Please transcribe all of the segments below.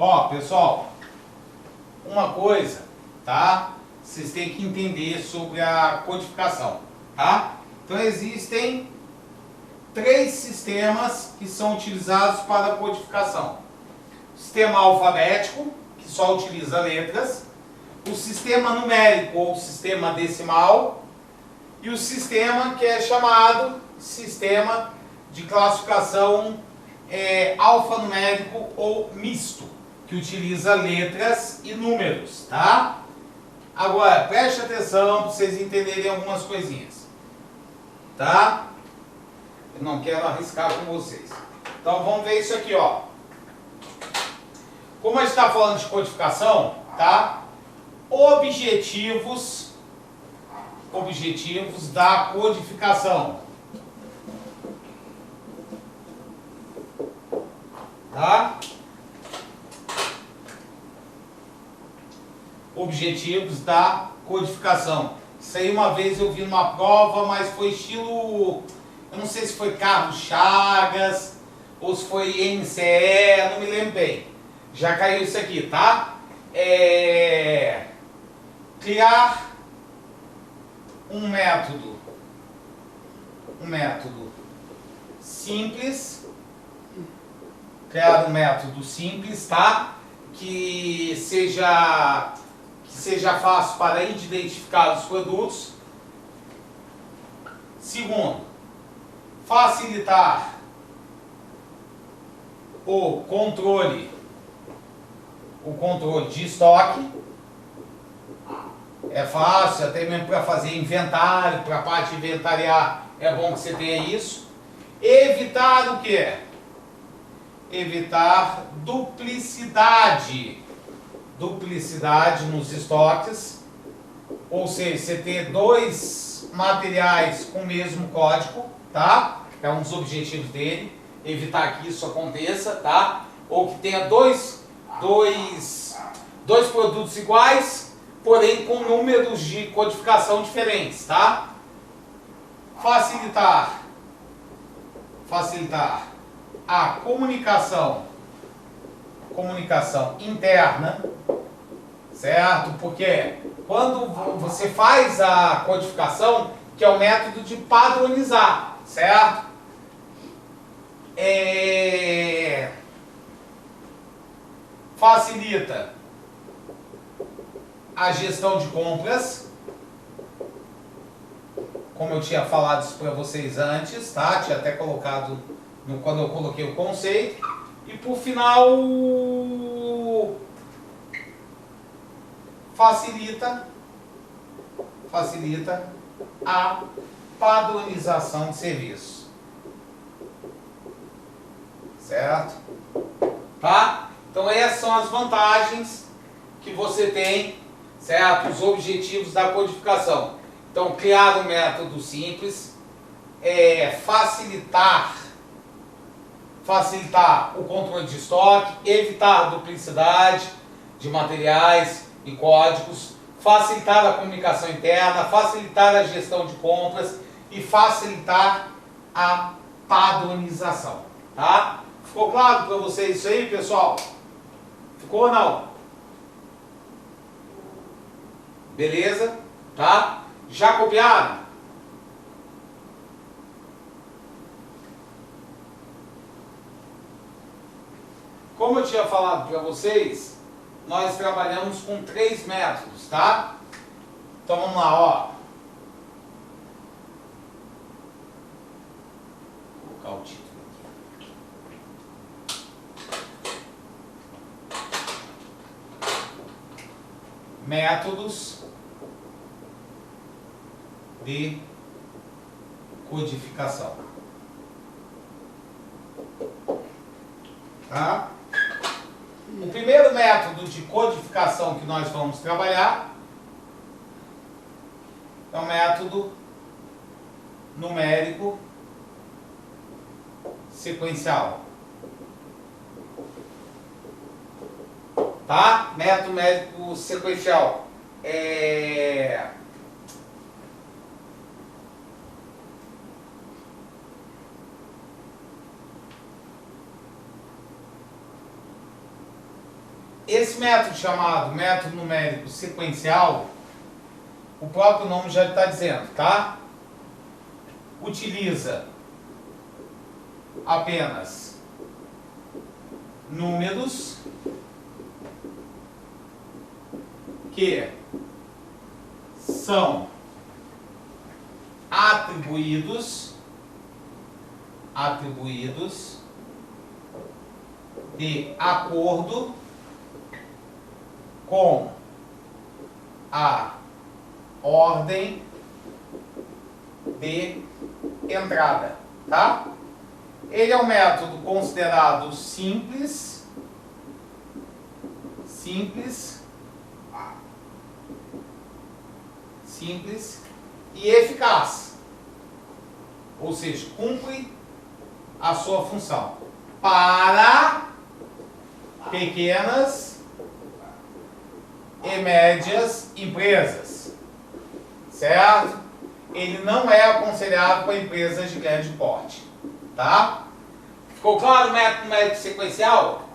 Ó, pessoal, uma coisa, tá? Vocês têm que entender sobre a codificação, tá? Então existem 3 sistemas que são utilizados para a codificação. O sistema alfabético, que só utiliza letras, o sistema numérico ou sistema decimal e o sistema que é chamado sistema de classificação alfanumérico ou misto, que utiliza letras e números, tá? Agora, preste atenção para vocês entenderem algumas coisinhas, tá? Eu não quero arriscar com vocês. Então vamos ver isso aqui, ó. Como a gente está falando de codificação, tá? Objetivos da codificação. Tá? Objetivos da codificação. Isso aí uma vez eu vi numa prova, mas foi estilo... Eu não sei se foi Carlos Chagas ou se foi NCE, não me lembro bem. Já caiu isso aqui, tá? Criar um método simples, criar um método simples, tá? Que seja fácil para identificar os produtos. Segundo, facilitar o controle de estoque. É fácil, até mesmo para fazer inventário, para a parte de inventariar, é bom que você tenha isso. Evitar o quê? Evitar duplicidade nos estoques, ou seja, você ter 2 materiais com o mesmo código, tá? É um dos objetivos dele, evitar que isso aconteça, tá? Ou que tenha dois produtos iguais, porém com números de codificação diferentes, tá? Facilitar a comunicação interna, certo? Porque quando você faz a codificação, que é o método de padronizar, certo? Facilita a gestão de compras, como eu tinha falado isso para vocês antes, tá? Tinha até colocado quando eu coloquei o conceito. E por final, facilita a padronização de serviço, certo? Tá? Então essas são as vantagens que você tem, certo? Os objetivos da codificação. Então, criar um método simples, facilitar o controle de estoque, evitar a duplicidade de materiais e códigos, facilitar a comunicação interna, facilitar a gestão de compras e facilitar a padronização, tá? Ficou claro para vocês isso aí, pessoal? Ficou ou não? Beleza? Tá? Já copiaram? Como eu tinha falado para vocês, nós trabalhamos com 3 métodos, tá? Então vamos lá, ó. Vou colocar o título aqui. Métodos de codificação. Tá? O primeiro método de codificação que nós vamos trabalhar é o método numérico sequencial. Tá? Método numérico sequencial. Esse método chamado método numérico sequencial, o próprio nome já está dizendo, tá? Utiliza apenas números que são atribuídos de acordo com a ordem de entrada, tá? Ele é um método considerado simples e eficaz, ou seja, cumpre a sua função para pequenas e médias empresas, certo? Ele não é aconselhado para empresas de grande porte, tá? Ficou claro o método numérico sequencial?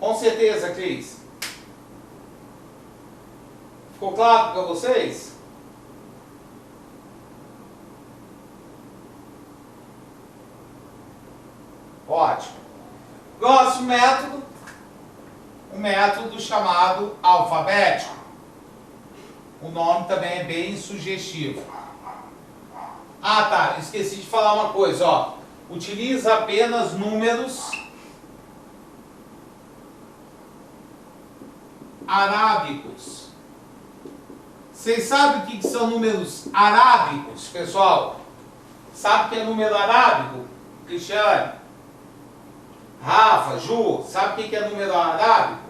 Com certeza, Cris. Ficou claro para vocês? Ótimo. Próximo método, o método chamado alfabético. O nome também é bem sugestivo. Ah, tá, esqueci de falar uma coisa, ó. Utiliza apenas números arábicos. Vocês sabem o que são números arábicos, pessoal? Sabe o que é número arábico? Cristiane? Rafa, Ju, sabe o que é número arábico?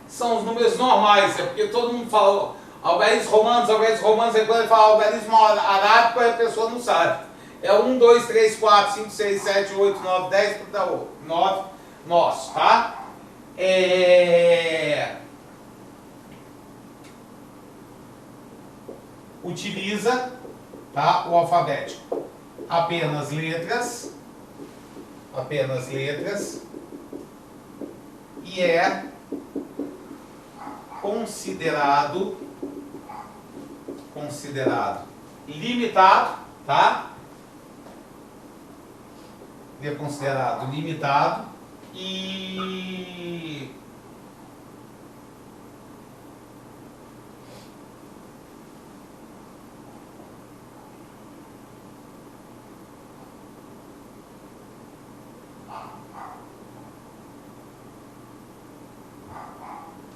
São os números normais, é porque todo mundo fala algarismos romanos, aí quando ele fala algarismo arábico, a pessoa não sabe. É 1, 2, 3, 4, 5, 6, 7, 8, 9, 10, 9, nosso, tá? Utiliza, tá, o alfabético apenas letras e é considerado limitado, tá? É considerado limitado e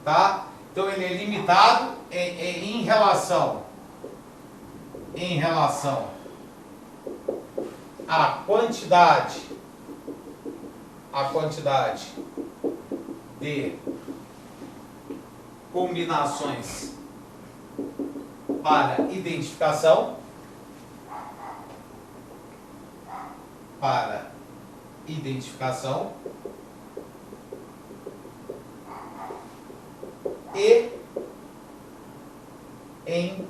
tá? Então ele é limitado em relação à quantidade de combinações para identificação, e em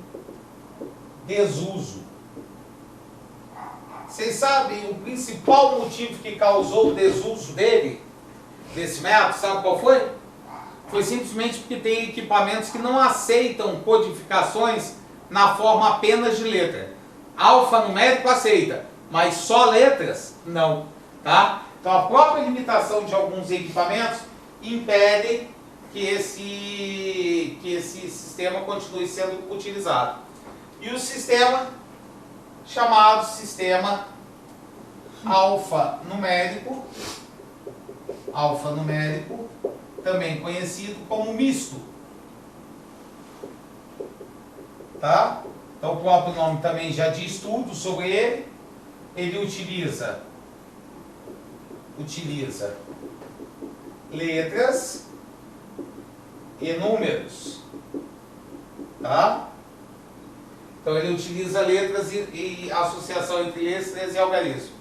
desuso. Vocês sabem o principal motivo que causou o desuso desse método, sabe qual foi? Foi simplesmente porque tem equipamentos que não aceitam codificações na forma apenas de letra. Alfanumérico aceita, mas só letras não, tá? Então a própria limitação de alguns equipamentos impede que esse sistema continue sendo utilizado. E o sistema chamado sistema alfanumérico, também conhecido como misto, tá? Então o próprio nome também já diz tudo sobre ele. Ele utiliza letras e números, tá? Então ele utiliza letras e associação entre letras e algarismo.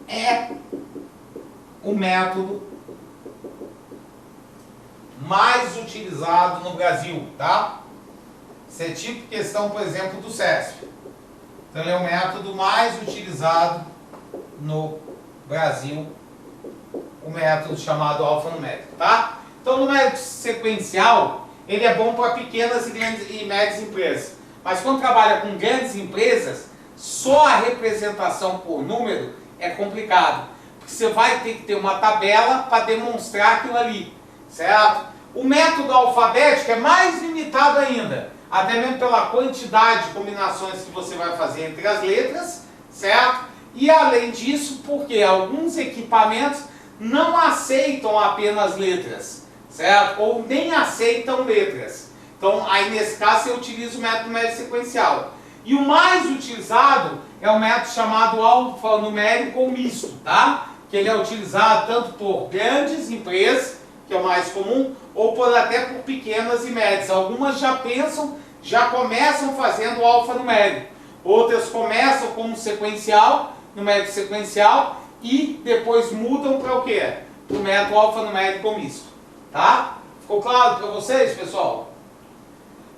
É o método mais utilizado no Brasil, tá? Isso é tipo questão, por exemplo, do CESP. Então ele é o método mais utilizado no Brasil, o método chamado alfanumérico, tá? Então o numérico sequencial, ele é bom para pequenas e médias empresas. Mas quando trabalha com grandes empresas, só a representação por número é complicado. Porque você vai ter que ter uma tabela para demonstrar aquilo ali, certo? O método alfabético é mais limitado ainda, até mesmo pela quantidade de combinações que você vai fazer entre as letras, certo? E além disso, porque alguns equipamentos não aceitam apenas letras, certo? Ou nem aceitam letras. Então, aí nesse caso, você utiliza o método numérico sequencial. E o mais utilizado é o método chamado alfanumérico ou misto, tá? Que ele é utilizado tanto por grandes empresas, que é o mais comum, ou até por pequenas e médias. Algumas já começam fazendo o alfanumérico. Outras começam como sequencial, numérico sequencial, e depois mudam para o quê? Para o método alfanumérico ou misto, tá? Ficou claro para vocês, pessoal?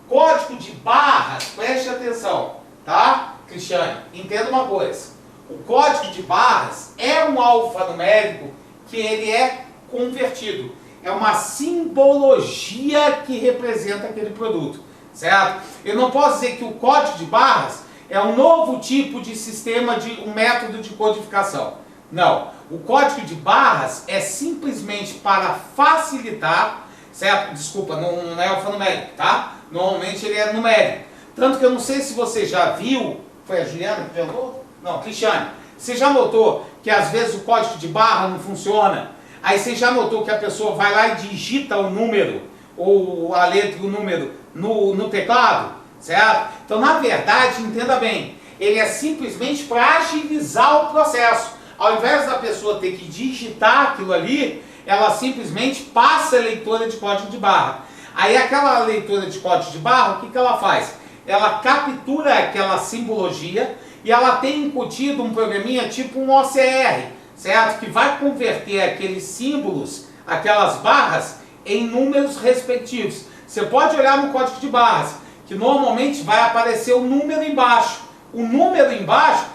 Código de barras, preste atenção, tá? Cristiane, entenda uma coisa. O código de barras é um alfanumérico que ele é convertido. É uma simbologia que representa aquele produto, certo? Eu não posso dizer que o código de barras é um novo tipo de sistema, um método de codificação. Não. O código de barras é simplesmente para facilitar, certo? Desculpa, não é alfanumérico, tá? Normalmente ele é numérico. Tanto que eu não sei se você já viu, foi a Juliana que perguntou? Não, Cristiane. Você já notou que às vezes o código de barra não funciona? Aí você já notou que a pessoa vai lá e digita o número, ou a letra e o número no teclado, certo? Então, na verdade, entenda bem, ele é simplesmente para agilizar o processo. Ao invés da pessoa ter que digitar aquilo ali, ela simplesmente passa a leitura de código de barra. Aí aquela leitura de código de barra, o que ela faz? Ela captura aquela simbologia e ela tem incutido um programinha tipo um OCR, certo? Que vai converter aqueles símbolos, aquelas barras, em números respectivos. Você pode olhar no código de barras, que normalmente vai aparecer o número embaixo. O número embaixo,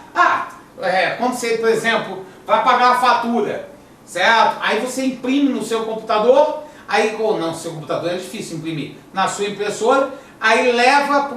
quando você, por exemplo, vai pagar a fatura, certo? Aí você imprime no seu computador, ou não, seu computador é difícil imprimir, na sua impressora, aí leva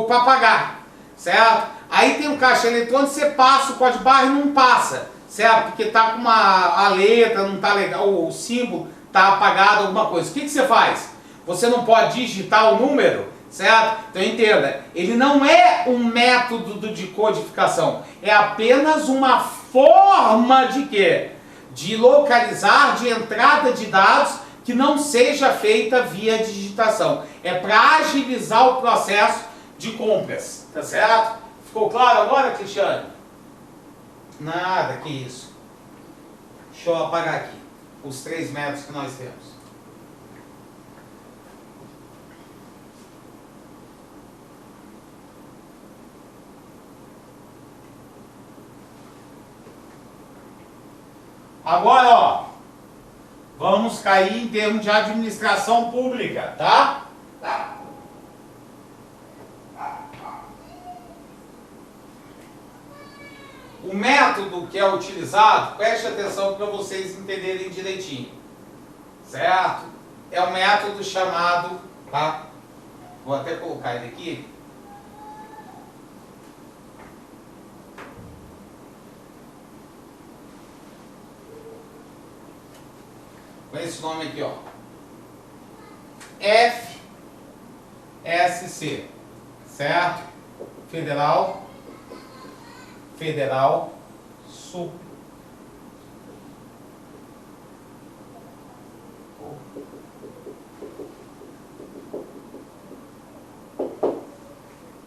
para pagar, certo? Aí tem um caixa eletrônico, você passa o código de barra e não passa, certo? Porque tá com a letra, não tá legal, o símbolo tá apagado, alguma coisa. O que você faz? Você não pode digitar o número, certo? Então entenda, ele não é um método de codificação, é apenas uma forma de quê? De localizar, de entrada de dados que não seja feita via digitação. É para agilizar o processo de compras, tá certo? Ficou claro agora, Cristiane? Nada, que isso. Deixa eu apagar aqui os 3 métodos que nós temos. Agora, ó, vamos cair em termos de administração pública, tá? O método que é utilizado, preste atenção para vocês entenderem direitinho, certo? É um método chamado, tá? Vou até colocar ele aqui. Com esse nome aqui, ó. FSC, certo? Federal Sub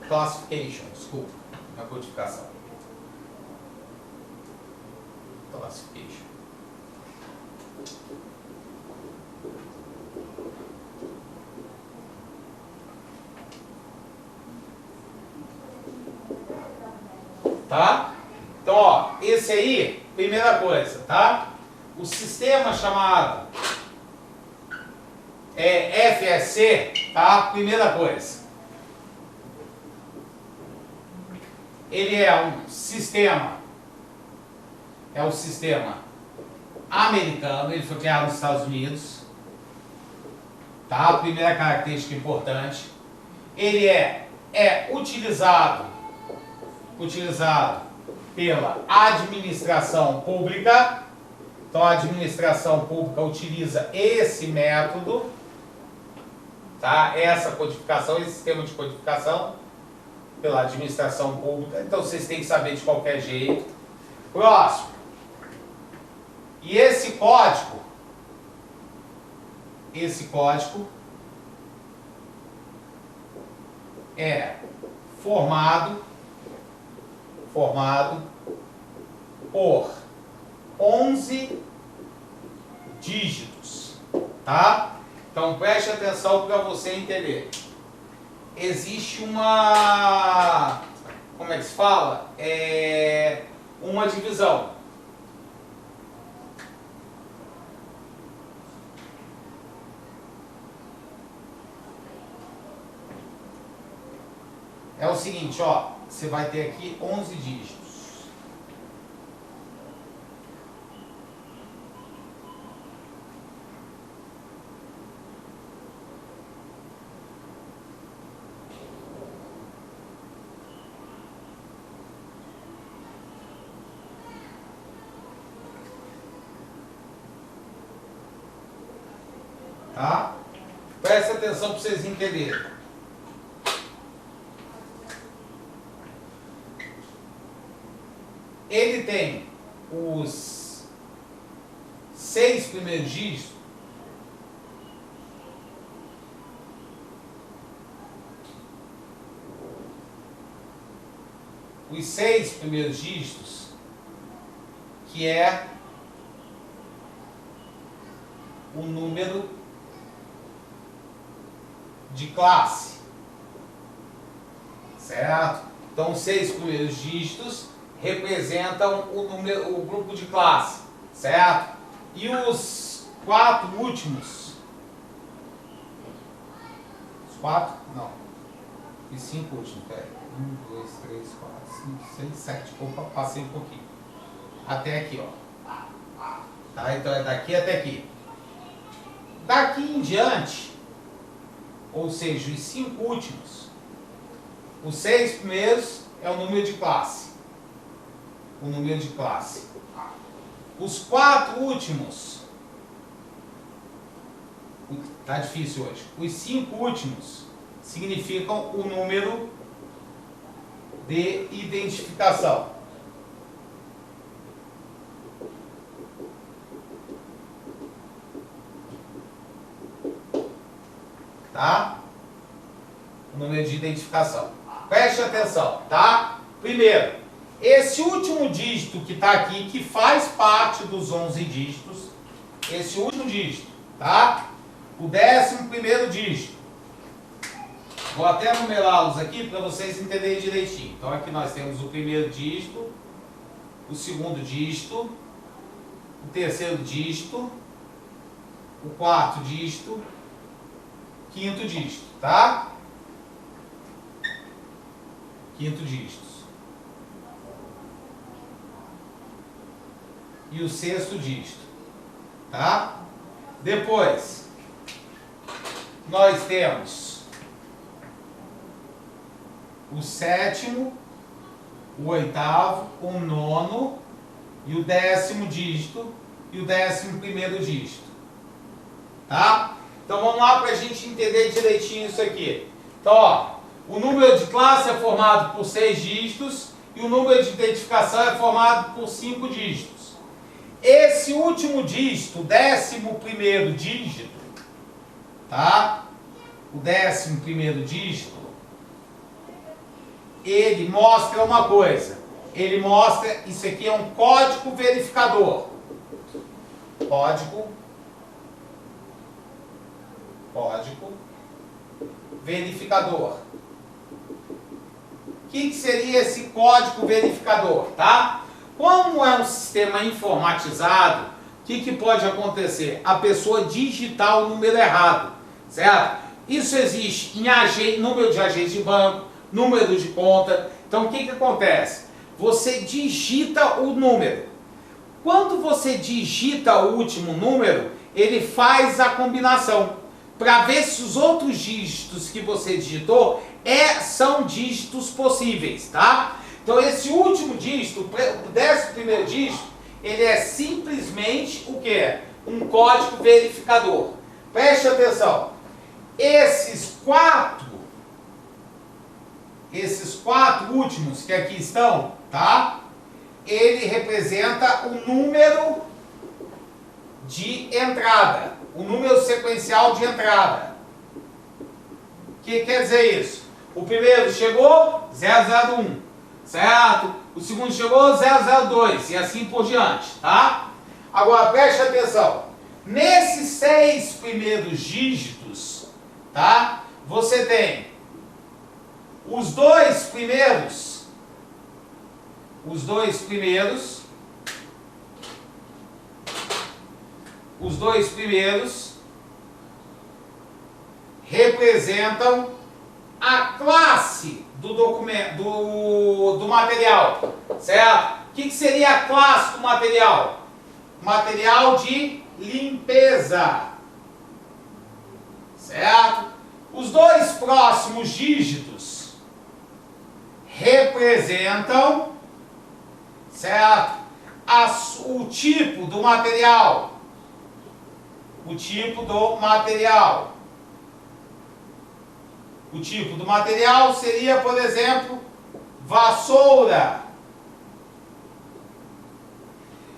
Classification, desculpa, a codificação. Classification. Tá? Então, ó, esse aí, primeira coisa, tá? O sistema chamado FSC, tá? Primeira coisa. Ele é um sistema americano, ele foi criado nos Estados Unidos, tá? A primeira característica importante. Ele é utilizado pela administração pública. Então a administração pública utiliza esse método, tá? Essa codificação, esse sistema de codificação pela administração pública. Então vocês têm que saber de qualquer jeito. Próximo. E esse código é formado por 11 dígitos, tá? Então preste atenção para você entender. Existe uma, como é que se fala? Uma divisão. É o seguinte, ó, você vai ter aqui 11 dígitos. Tá? Presta atenção para vocês entenderem. Ele tem os 6 primeiros dígitos. Os 6 primeiros dígitos, que é o número de classe, certo? Então, os 6 primeiros dígitos representam o grupo de classe, certo? E os 4 últimos, os 5 últimos, peraí, 1, 2, 3, 4, 5, 6, 7, opa, passei um pouquinho, até aqui, ó, tá? Então é daqui até aqui. Daqui em diante, ou seja, os 5 últimos, os 6 primeiros é o número de classe. Os 4 últimos, tá difícil hoje, os 5 últimos significam o número de identificação. Tá? O número de identificação. Preste atenção, tá? Primeiro, esse último dígito que está aqui, que faz parte dos 11 dígitos, esse último dígito, tá? O 11º dígito. Vou até numerá-los aqui para vocês entenderem direitinho. Então aqui nós temos o primeiro dígito, o segundo dígito, o terceiro dígito, o quarto dígito, quinto dígito, tá? Quinto dígito. E o sexto dígito, tá? Depois, nós temos o 7º, o 8º, o 9º e o 10º dígito e o 11º dígito, tá? Então vamos lá para a gente entender direitinho isso aqui. Então, ó, o número de classe é formado por 6 dígitos e o número de identificação é formado por 5 dígitos. Esse último dígito, o 11º dígito, tá? O 11º dígito, ele mostra uma coisa. Ele mostra, isso aqui é um código verificador. Código verificador. O que seria esse código verificador, tá? Como é um sistema informatizado, o que pode acontecer? A pessoa digitar o número errado. certo? Isso existe em número de agentes de banco, número de conta. Então, o que acontece? Você digita o número. Quando você digita o último número, ele faz a combinação para ver se os outros dígitos que você digitou são dígitos possíveis, tá? Então, esse último dígito, o 11º dígito, ele é simplesmente o que? Um código verificador. Preste atenção. Esses quatro últimos que aqui estão, tá? Ele representa o número de entrada, o número sequencial de entrada. O que quer dizer isso? O primeiro chegou 001, certo? O segundo chegou 002 e assim por diante, tá? Agora preste atenção. Nesses 6 primeiros dígitos, tá? Você tem os dois primeiros representam a classe do documento, do material, certo? O que seria a classe do material? Material de limpeza, certo? Os dois próximos dígitos representam, certo? O tipo do material. O tipo do material. O tipo do material seria, por exemplo, vassoura.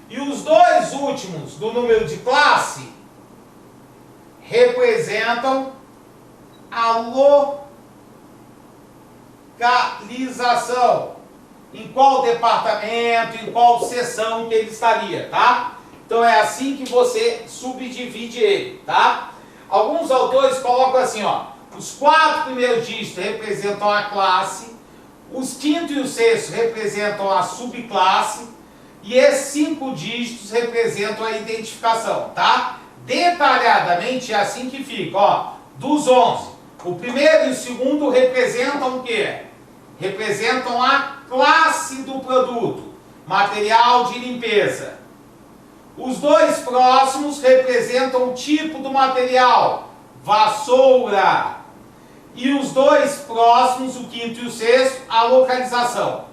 E os dois últimos do número de classe representam a localização. Em qual departamento, em qual seção que ele estaria, tá? Então é assim que você subdivide ele, tá? Alguns autores colocam assim, ó. Os 4 primeiros dígitos representam a classe, os 5º e o 6º representam a subclasse, e esses 5 dígitos representam a identificação, tá? Detalhadamente é assim que fica, ó. Dos 11, o primeiro e o segundo representam o quê? Representam a classe do produto, material de limpeza. Os dois próximos representam o tipo do material, vassoura. E os dois próximos, o 5º e o 6º, a localização.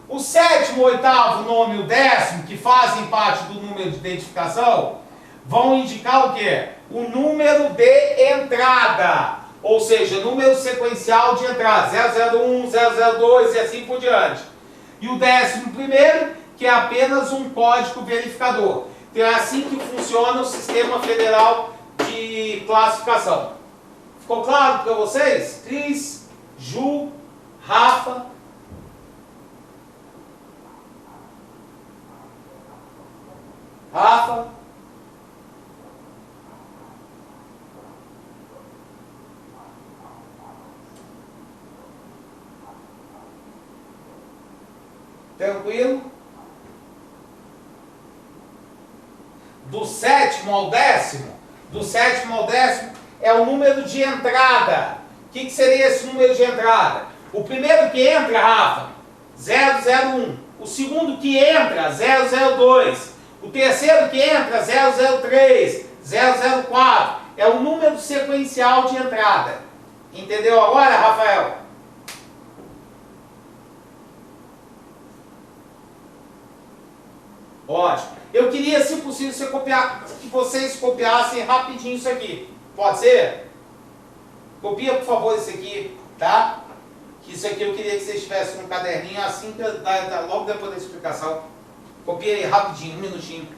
O 7º, o 8º, o 9º e o 10º, que fazem parte do número de identificação, vão indicar o quê? O número de entrada, ou seja, número sequencial de entrada, 001, 002 e assim por diante. E o 11º, que é apenas um código verificador. Então é assim que funciona o Sistema Federal de Classificação. Ficou claro para vocês? Cris, Ju, Rafa. Tranquilo? Do 7º ao 10º, é o número de entrada. O que seria esse número de entrada? O primeiro que entra, Rafa, 001. O segundo que entra, 002. O terceiro que entra, 003, 004. É o número sequencial de entrada. Entendeu agora, Rafael? Ótimo. Eu queria, se possível, que vocês copiassem rapidinho isso aqui. Pode ser? Copia, por favor, isso aqui, tá? Que isso aqui eu queria que vocês tivessem um caderninho assim, logo depois da explicação. Copia aí rapidinho, um minutinho.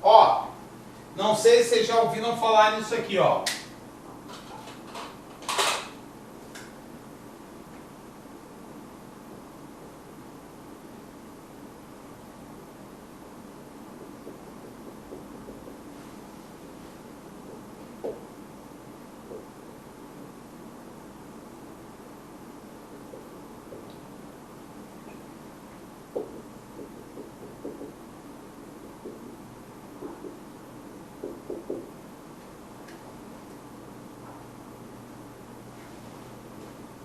Ó, não sei se vocês já ouviram falar nisso aqui, ó.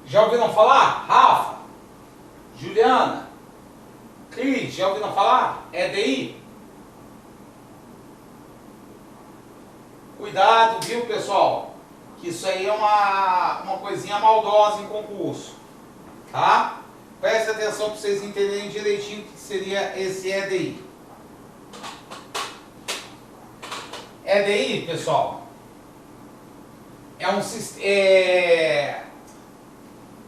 Já ouviram falar? Rafa, Juliana, Cris, já ouviram falar? EDI? Cuidado, viu, pessoal? Que isso aí é uma coisinha maldosa em concurso, tá? Preste atenção para vocês entenderem direitinho o que seria esse EDI. EDI, pessoal,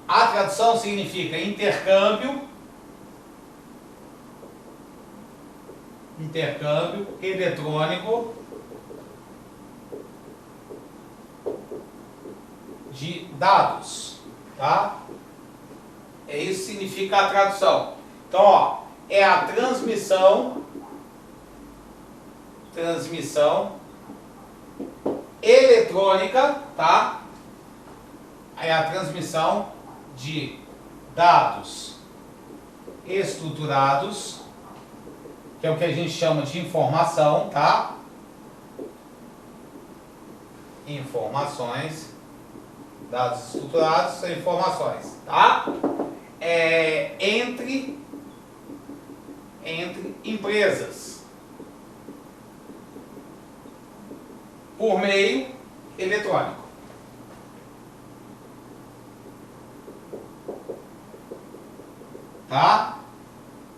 a tradução significa intercâmbio eletrônico de dados, tá? Isso significa a tradução. Então, ó, é a transmissão eletrônica, tá? É a transmissão de dados estruturados, que é o que a gente chama de informação, tá? Informações, dados estruturados são informações, tá? Entre empresas, por meio eletrônico. Tá?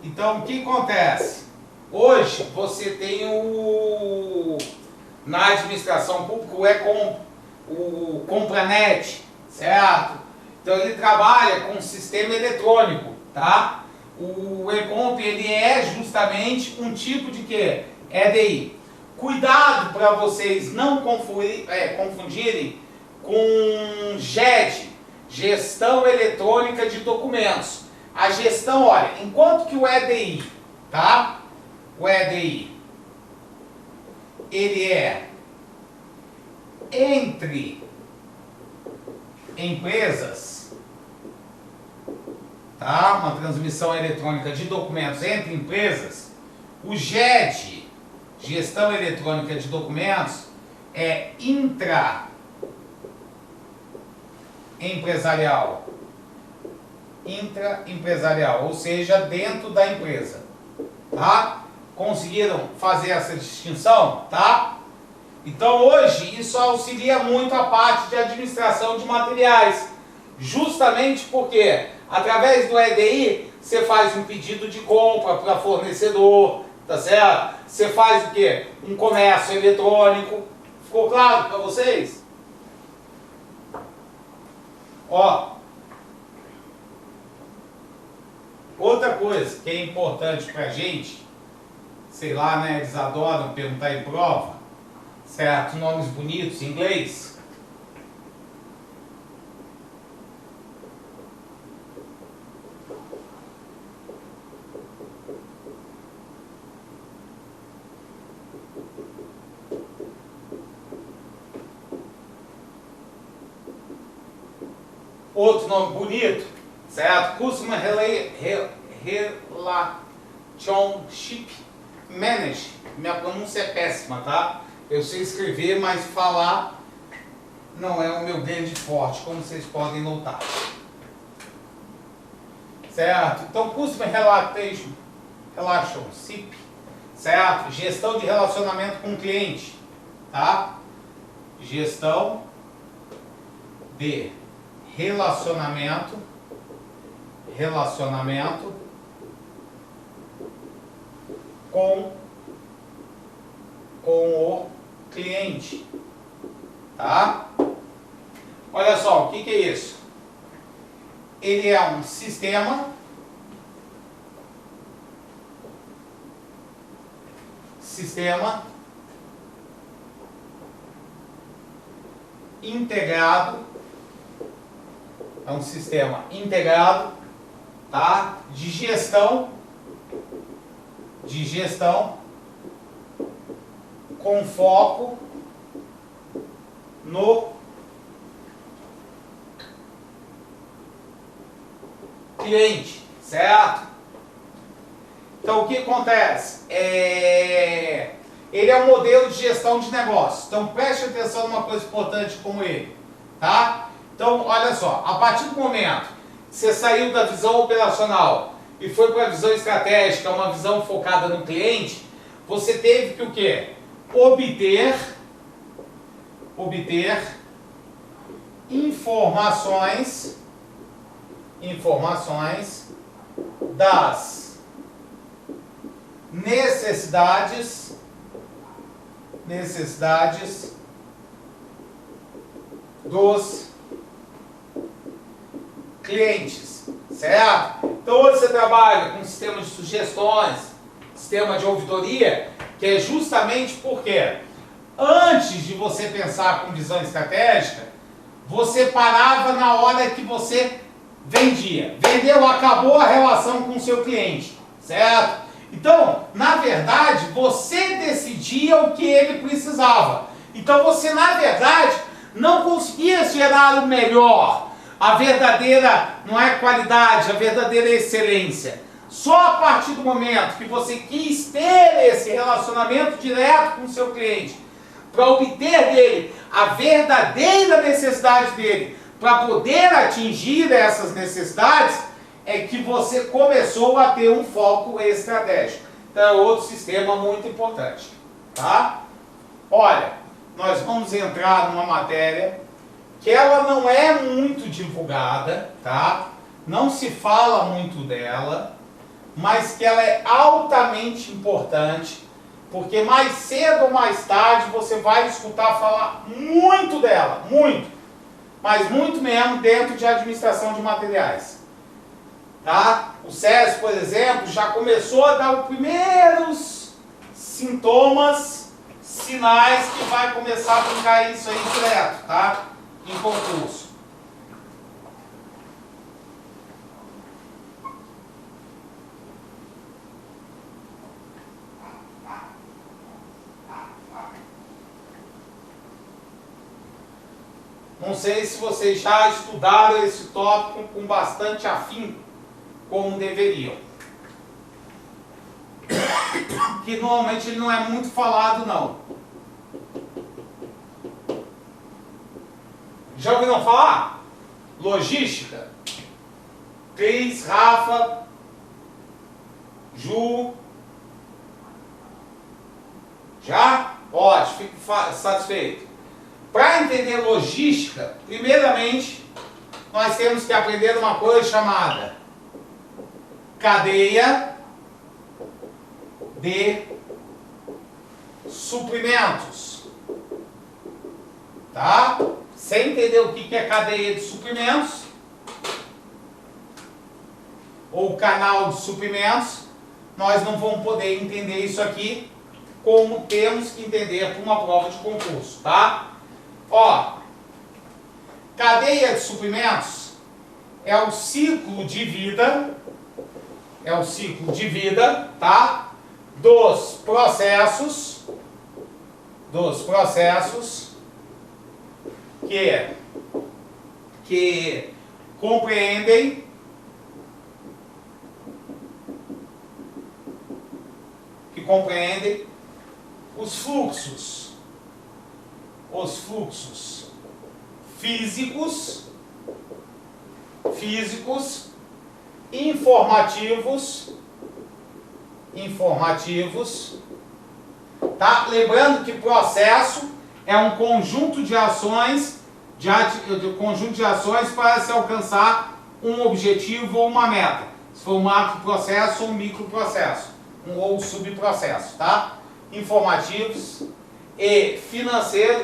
Então, o que acontece? Hoje, você tem na administração pública, o Compranet, certo? Então, ele trabalha com um sistema eletrônico, tá? O E-Comp, ele é justamente um tipo de quê? EDI. Cuidado para vocês não confundirem com GED, Gestão Eletrônica de Documentos. A gestão, olha, enquanto que o EDI, tá? O EDI, ele é entre empresas, tá? Uma transmissão eletrônica de documentos entre empresas. O GED, Gestão Eletrônica de Documentos, é intraempresarial, ou seja, dentro da empresa, tá? Conseguiram fazer essa distinção, tá? Então hoje isso auxilia muito a parte de administração de materiais, justamente porque através do EDI você faz um pedido de compra para fornecedor, tá certo? Você faz o quê? Um comércio eletrônico. Ficou claro para vocês? Ó, outra coisa que é importante pra gente, sei lá, né, eles adoram perguntar em prova, certo? Nomes bonitos em inglês. Outro nome bonito, certo? Customer Relationship Manager. Minha pronúncia é péssima, tá? Eu sei escrever, mas falar não é o meu grande forte, como vocês podem notar. Certo? Então, Customer Relationship, certo? Gestão de relacionamento com o cliente, tá? Gestão de relacionamento com o cliente, tá? Olha só, o que é isso? Ele é um sistema integrado, é um sistema integrado, tá? De gestão com foco no cliente, certo? Então o que acontece? Ele é um modelo de gestão de negócio. Então preste atenção numa coisa importante como ele, tá? Então, olha só, a partir do momento que você saiu da visão operacional e foi para a visão estratégica, uma visão focada no cliente, você teve que o quê? Obter informações das necessidades dos clientes, certo? Então hoje você trabalha com um sistema de sugestões, sistema de ouvidoria, que é justamente porque antes de você pensar com visão estratégica, você parava na hora que você vendia. Vendeu, acabou a relação com o seu cliente, certo? Então, na verdade, você decidia o que ele precisava. Então você, na verdade, não conseguia gerar o melhor, a verdadeira, não é qualidade, a verdadeira excelência. Só a partir do momento que você quis ter esse relacionamento direto com o seu cliente, para obter dele a verdadeira necessidade dele, para poder atingir essas necessidades, é que você começou a ter um foco estratégico. Então é outro sistema muito importante, tá? Olha, nós vamos entrar numa matéria que ela não é muito divulgada, tá? Não se fala muito dela, mas que ela é altamente importante, porque mais cedo ou mais tarde você vai escutar falar muito dela, muito, mas muito mesmo dentro de administração de materiais. Tá? O SESI, por exemplo, já começou a dar os primeiros sintomas, sinais que vai começar a brincar isso aí direto, tá? Em concurso. Não sei se vocês já estudaram esse tópico com bastante afinco, como deveriam. Que normalmente ele não é muito falado, não. Já ouviram falar? Logística? Cris, Rafa, Ju. Já? Ótimo, fico satisfeito. Para entender logística, primeiramente, nós temos que aprender uma coisa chamada cadeia de suprimentos. Tá? Sem entender o que é cadeia de suprimentos, ou canal de suprimentos, nós não vamos poder entender isso aqui como temos que entender para uma prova de concurso, tá? Ó, cadeia de suprimentos é o ciclo de vida, tá? Dos processos que compreendem os fluxos físicos, informativos, tá? Lembrando que processo é um conjunto de ações, para se alcançar um objetivo ou uma meta. Se for um macroprocesso ou um microprocesso, ou subprocesso, tá? Informativos e financeiros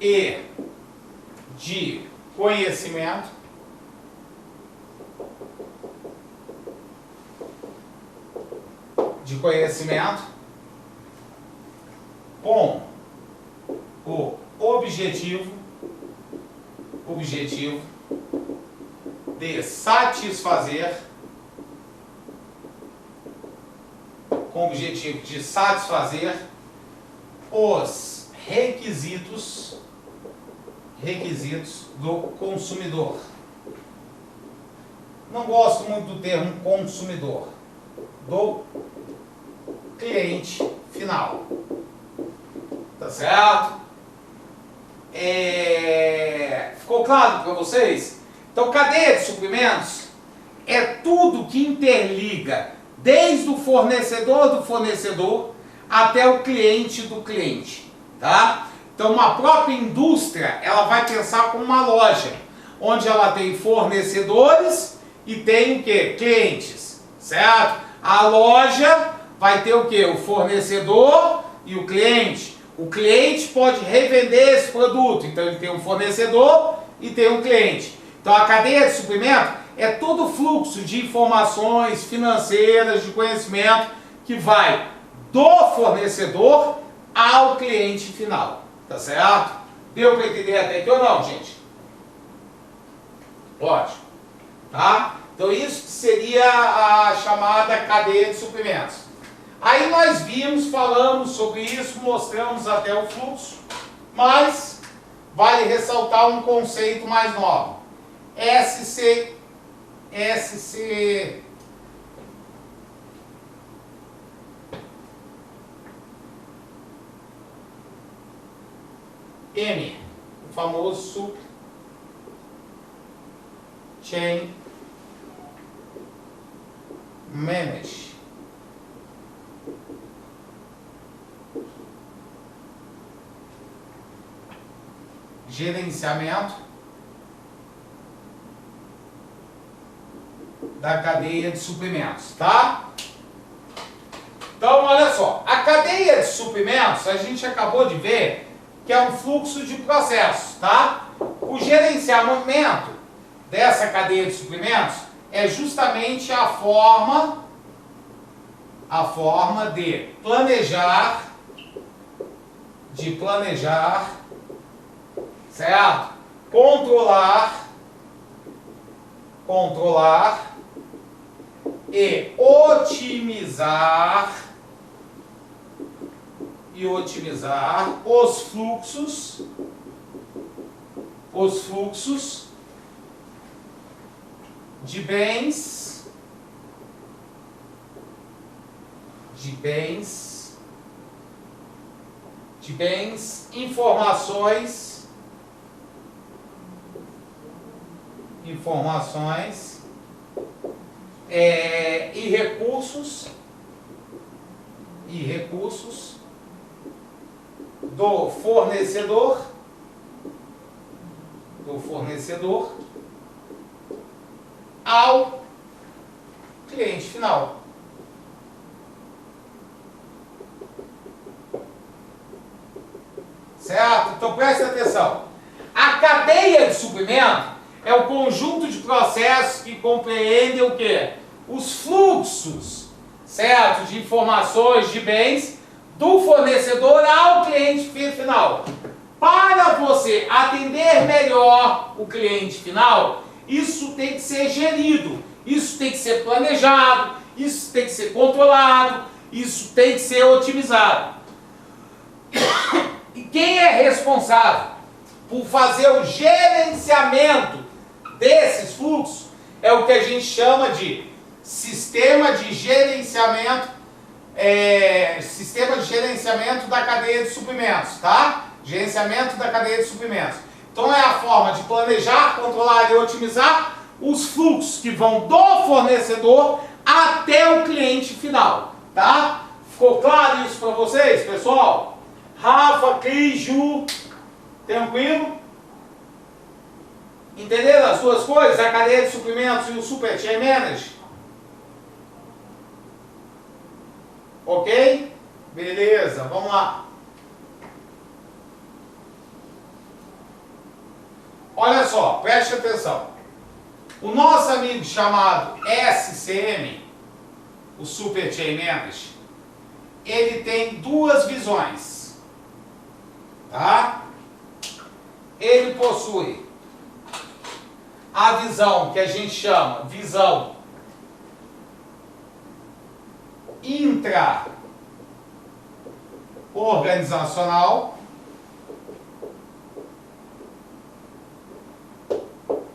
e de conhecimento, com o objetivo de satisfazer os requisitos do consumidor. Não gosto muito do termo consumidor, do cliente final. Tá certo? Ficou claro para vocês? Então, cadeia de suprimentos é tudo que interliga desde o fornecedor do fornecedor até o cliente do cliente, tá? Então, uma própria indústria, ela vai pensar como uma loja, onde ela tem fornecedores e tem o quê? Clientes, certo? A loja vai ter o quê? O fornecedor e o cliente. O cliente pode revender esse produto, então ele tem um fornecedor e tem um cliente. Então, a cadeia de suprimento é todo o fluxo de informações financeiras, de conhecimento, que vai do fornecedor ao cliente final. Tá certo? Deu para entender até aqui ou não, gente? Ótimo. Tá? Então isso seria a chamada cadeia de suprimentos. Aí nós vimos, falamos sobre isso, mostramos até o fluxo, mas vale ressaltar um conceito mais novo. SCM. O famoso Supply Chain Management. Gerenciamento da cadeia de suprimentos, tá? Então, olha só, a cadeia de suprimentos, a gente acabou de ver que é um fluxo de processos, tá? O gerenciamento dessa cadeia de suprimentos é justamente a forma de planejar, certo? Controlar e otimizar os fluxos de bens, informações e recursos do fornecedor ao cliente final. Certo? Então preste atenção. A cadeia de suprimento é o conjunto de processos que compreendem o quê? Os fluxos, certo? De informações, de bens, do fornecedor ao cliente final. Para você atender melhor o cliente final, isso tem que ser gerido, isso tem que ser planejado, isso tem que ser controlado, isso tem que ser otimizado. E quem é responsável por fazer o gerenciamento desses fluxos é o que a gente chama de sistema de gerenciamento da cadeia de suprimentos, tá? Gerenciamento da cadeia de suprimentos. Então é a forma de planejar, controlar e otimizar os fluxos que vão do fornecedor até o cliente final, tá? Ficou claro isso para vocês, pessoal? Rafa, Cris, Ju, tranquilo? Entenderam as duas coisas? A cadeia de suprimentos e o Supply Chain Management? Ok? Beleza, vamos lá. Olha só, preste atenção. O nosso amigo chamado SCM, o Supply Chain Management, ele tem duas visões, tá? Ele possui a visão que a gente chama visão intra-organizacional,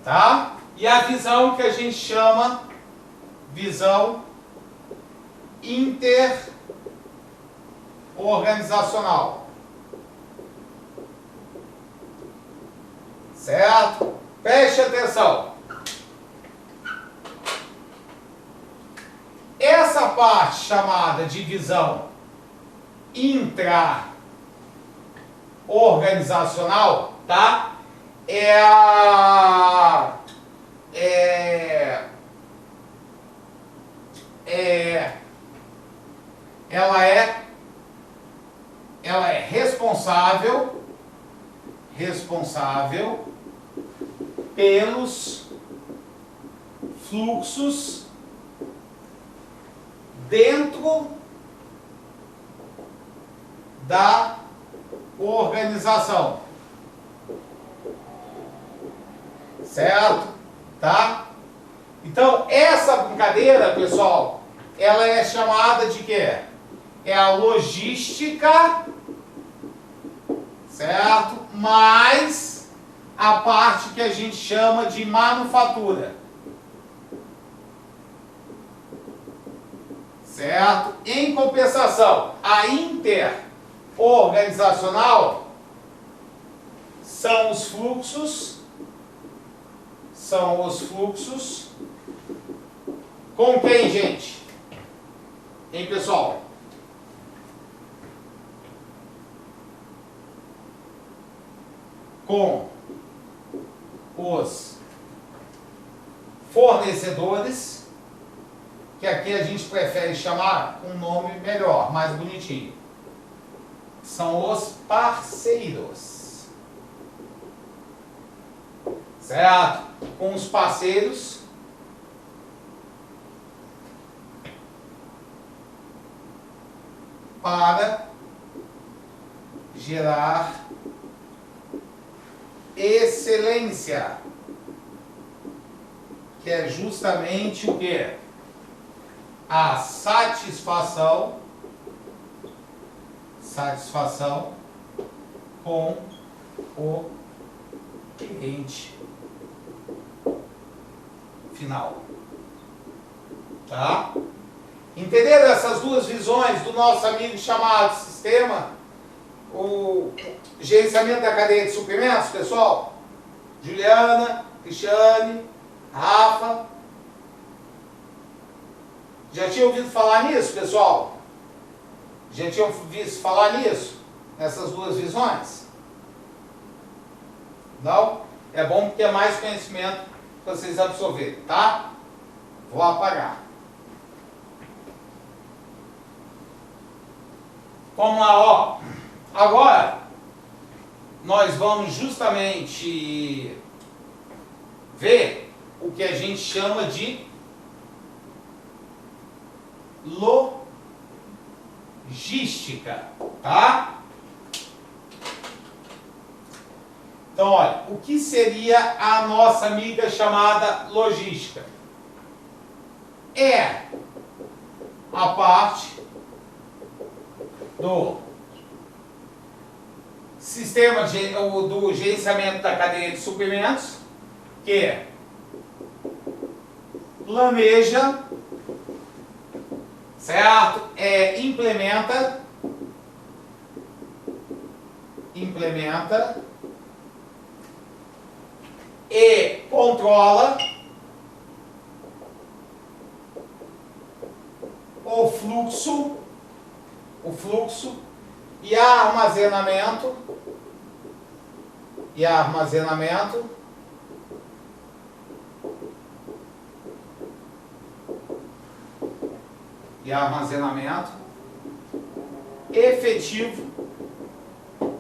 tá? E a visão que a gente chama visão organizacional. Certo? Preste atenção. Essa parte chamada divisão intra-organizacional, tá? Ela é responsável pelos fluxos dentro da organização. Certo? Tá? Então, essa brincadeira, pessoal, ela é chamada de quê? É a logística, certo? Mais a parte que a gente chama de manufatura. Certo? Em compensação, a interorganizacional são os fluxos com quem, gente? Hein, pessoal? Com os fornecedores, que aqui a gente prefere chamar um nome melhor, mais bonitinho. São os parceiros. Certo? Com os parceiros para gerar excelência, que é justamente o que? A satisfação com o cliente final. Tá? Entenderam essas duas visões do nosso amigo chamado sistema? O gerenciamento da cadeia de suprimentos, pessoal? Juliana, Cristiane, Rafa. Já tinha ouvido falar nisso, pessoal? Já tinham visto falar nisso? Nessas duas visões? Não? É bom porque é mais conhecimento para vocês absorverem, tá? Vou apagar. Vamos lá, ó. Agora, nós vamos justamente ver o que a gente chama de logística, tá? Então, olha, o que seria a nossa amiga chamada logística? É a parte do sistema do gerenciamento da cadeia de suprimentos, que planeja, certo? Implementa e controla o fluxo e armazenamento efetivo,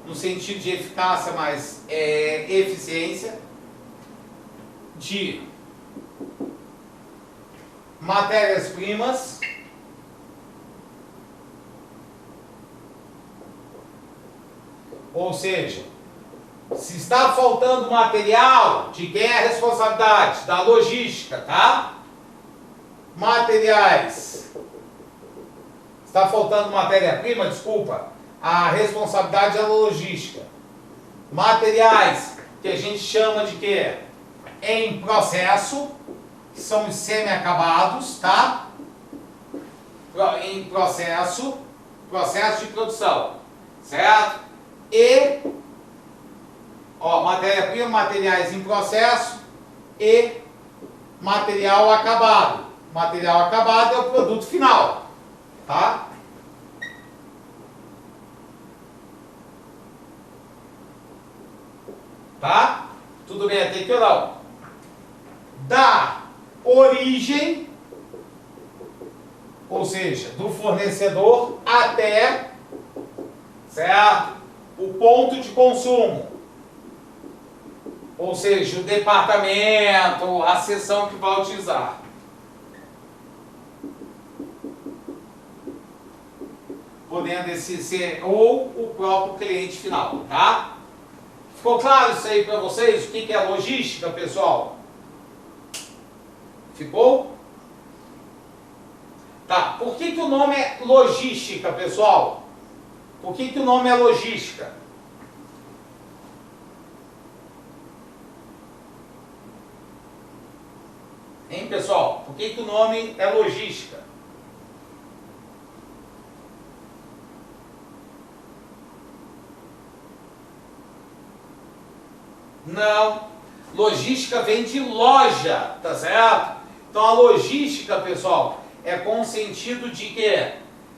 no sentido de eficácia, mas eficiência, de matérias-primas, ou seja, se está faltando material, de quem é a responsabilidade? Da logística, tá? Materiais. Está faltando matéria-prima, desculpa. A responsabilidade é da logística. Materiais, que a gente chama de quê? Em processo, que são os semi-acabados, tá? Em processo, processo de produção, certo? E, ó, matéria-prima, materiais em processo e material acabado. Material acabado é o produto final, tá? Tá? Tudo bem até aqui ou não? Da origem, ou seja, do fornecedor até, certo? O ponto de consumo, ou seja, o departamento, a seção que vai utilizar. Podendo esse ser ou o próprio cliente final, tá? Ficou claro isso aí para vocês? O que é logística, pessoal? Ficou? Tá, por que o nome é logística, pessoal? Por que o nome é logística? Hein, pessoal? Por que o nome é logística? Não. Logística vem de loja, tá certo? Então a logística, pessoal, é com o sentido de quê?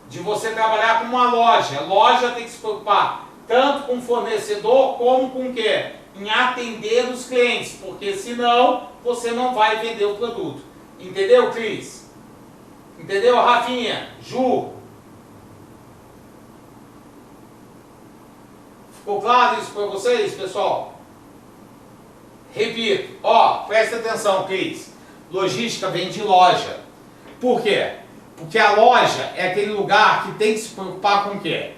De você trabalhar com uma loja. A loja tem que se preocupar tanto com o fornecedor como com o quê? Em atender os clientes, porque senão você não vai vender o produto. Entendeu, Cris? Entendeu, Rafinha? Ju? Ficou claro isso para vocês, pessoal? Repito, ó, presta atenção, Cris. Logística vem de loja. Por quê? Porque a loja é aquele lugar que tem que se preocupar com o quê?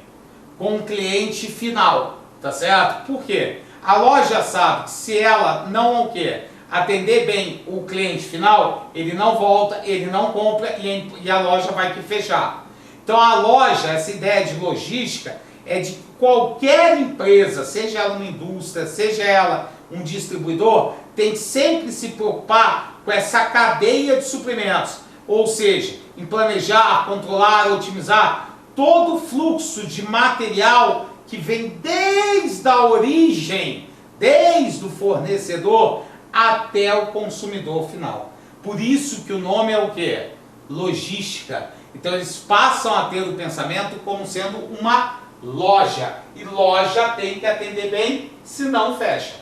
Com o cliente final, tá certo? Por quê? A loja sabe que se ela não o quê? Atender bem o cliente final, ele não volta, ele não compra e a loja vai que fechar. Então a loja, essa ideia de logística, é de qualquer empresa, seja ela uma indústria, seja ela um distribuidor, tem que sempre se preocupar com essa cadeia de suprimentos. Ou seja, em planejar, controlar, otimizar todo o fluxo de material que vem desde a origem, desde o fornecedor até o consumidor final. Por isso que o nome é o quê? Logística. Então eles passam a ter o pensamento como sendo uma loja. E loja tem que atender bem, senão fecha.